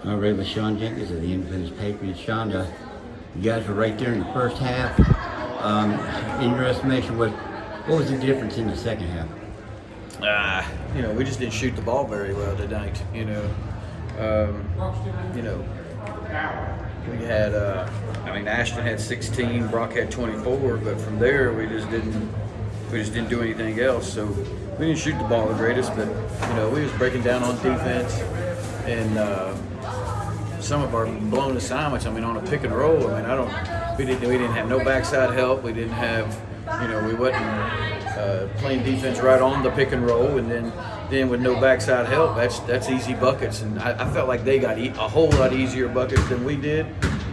I read with Shawn Jenkins of the Independence Patriots. Shawn, you guys were right there in the first half. In your estimation, what was the difference in the second half? We just didn't shoot the ball very well tonight. We had, Ashton had 16, Brock had 24, but from there we just didn't do anything else. So we didn't shoot the ball the greatest, but we was breaking down on defense and some of our blown assignments. On a pick and roll. We didn't have no backside help. We didn't have, we wasn't playing defense right on the pick and roll, and then with no backside help, that's easy buckets. And I felt like they got a whole lot easier buckets than we did,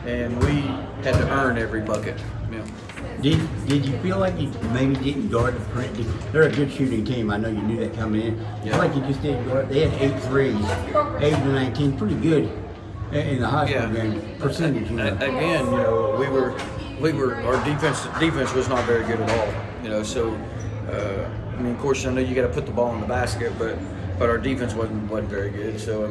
and we had to earn every bucket. Did you feel like you maybe didn't guard the print? They're a good shooting team. I know you knew that coming in. Yeah. I feel like you just didn't guard. They had 8 threes, 8 to 19, pretty good in the high school game percentage. Again, our defense was not very good at all. So of course, I know you got to put the ball in the basket, but our defense wasn't very good. So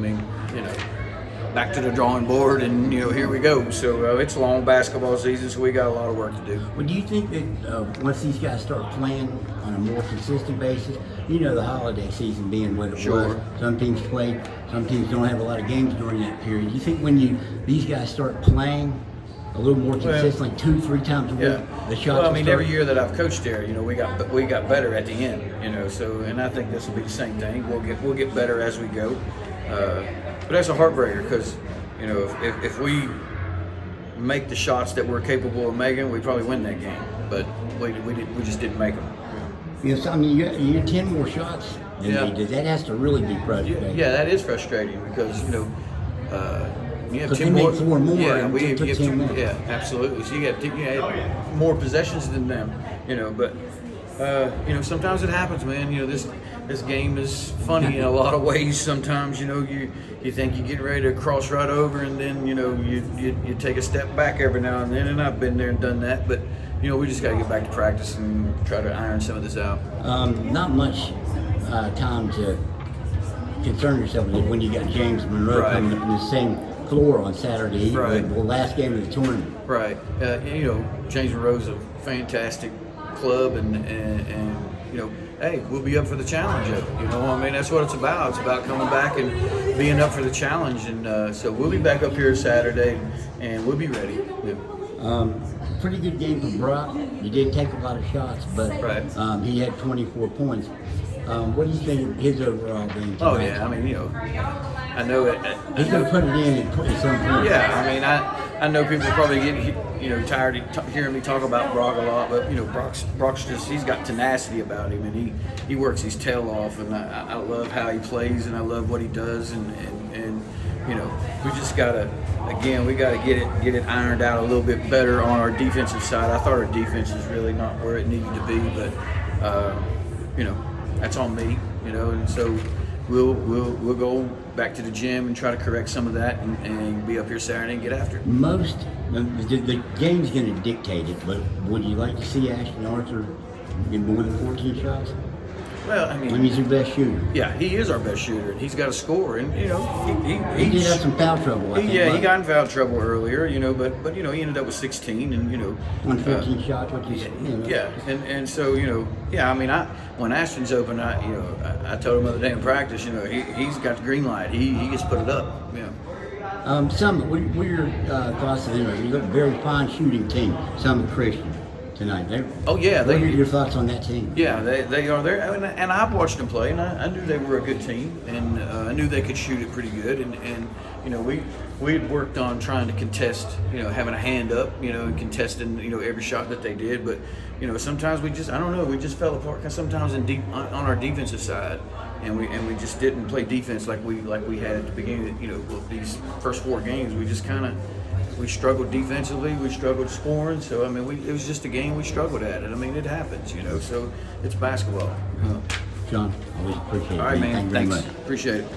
back to the drawing board, and here we go. So it's a long basketball season, so we got a lot of work to do. Well, do you think that once these guys start playing on a more consistent basis, the holiday season being what it was, some teams play, some teams don't have a lot of games during that period. Do you think when these guys start playing a little more consistently, 2-3 times a week, the shots? Well, every year that I've coached there, we got better at the end, So, and I think this will be the same thing. We'll get better as we go. But that's a heartbreaker because, if we make the shots that we're capable of making, we probably win that game. But we just didn't make them. You had 10 more shots than they did. That has to really be frustrating. Yeah, that is frustrating because, you have 10 more. 4 more. Yeah, we took 10 more. Yeah, absolutely. So you had more possessions than them, but sometimes it happens, man. This game is funny in a lot of ways. Sometimes, you think you're getting ready to cross right over, and then you take a step back every now and then. And I've been there and done that, but we just got to get back to practice and try to iron some of this out. Not much time to concern yourself with when you got James Monroe coming up in the same floor on Saturday, the last game of the tournament. Right. James Monroe's a fantastic club, and hey, we'll be up for the challenge. That's what it's about. It's about coming back and being up for the challenge, and so we'll be back up here Saturday, and we'll be ready. Pretty good game for Brock. He did take a lot of shots, but he had 24 points. What do you think of his overall game tonight? Oh yeah, I know it. He's going to put it in at some point. Yeah, I know people probably get tired of hearing me talk about Brock a lot, but Brock's he's got tenacity about him, and he works his tail off, and I love how he plays, and I love what he does, and we just gotta get it ironed out a little bit better on our defensive side. I thought our defense is really not where it needed to be, but that's on me, and so we'll go back to the gym and try to correct some of that and be up here Saturday and get after it. The game's going to dictate it, but would you like to see Ashton Arthur get more than 14 shots? Well, he's your best shooter. Yeah, he is our best shooter, and he's got to score. And he did have some foul trouble. I think, he got in foul trouble earlier. But he ended up with 16, and on 14 shots, which is and so when Ashton's open, I told him the other day in practice, he's got the green light. He just put it up. What are your thoughts on them? You got a very fine shooting team. Summit Christian tonight. What are your thoughts on that team? Yeah, they are there, and I've watched them play, and I knew they were a good team, and I knew they could shoot it pretty good, and we had worked on trying to contest, having a hand up, and contesting, every shot that they did, but sometimes we just fell apart. Sometimes on our defensive side, and we just didn't play defense like we had at the beginning. These first 4 games, we struggled defensively, we struggled scoring, so it was just a game we struggled at it. It happens, so it's basketball. Shawn, always appreciate it. All right, man. Thank you very much. Appreciate it.